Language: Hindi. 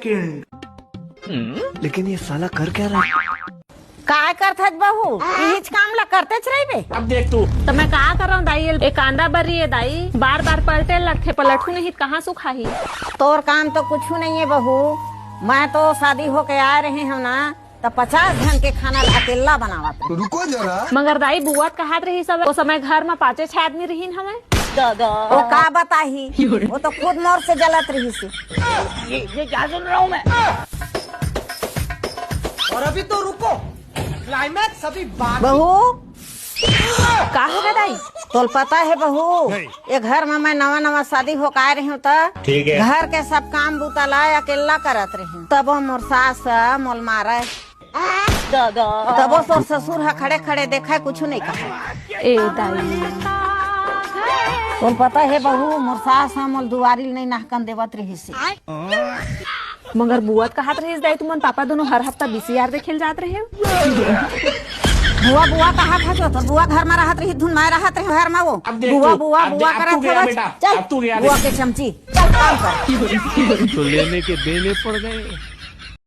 सेकंड। लेकिन ये साला कर क्या रहा है? काय करत बहू इच काम ला करतेच रही बे। अब देख तू तो मैं कहा कर रहा हूँ दाई, एक कांदा भरी है दाई, बार बार पलटे लगते, पलटू नहीं कहाँ सुखाही। तोर काम तो कुछ नहीं है बहू, मैं तो शादी होके आ रहे हूँ ना तो 50 जन के खाना अकेला बनावत। तो रुको जरा। मगर दाई बुआ कहत रही सब वो समय घर में 5-6 आदमी रही हमें। वो का बताही, वो तो खुद मोर से जलत रही सी। ये क्या सुन रहा हूँ मैं। और अभी तो रुको, क्लाइमैक्स अभी बाकी। बहू का हो गया दाई? तो पता है बहू, ये घर में मैं नवा नवा शादी होकर आ रही हूँ तो ठीक है। घर के सब काम बुतला अकेला करत रही हूँ। तब मोर सास मोल मारे, तब तोर ससुर है खड़े खड़े देखा कुछ नहीं कहा। ए दाई तो पता है बहू, मोर सास मोल दुआरी नहीं नाहकन देवत रही सी। मगर बुआ कहत रही दाई तुमन पापा दोनों हर हफ्ता बीसीआर देखेल जात रहे हो। बुआ बुआ कहा था जो, तो बुआ घर में रहत रही, धुन में रहत रही घर में। वो अब देख बुआ तू, बुआ अब बुआ अब तू करत गया है। बेटा, चल अब तू गया बुआ देख। के चमची, चल काम कर। तो लेने के देने पड़ गए।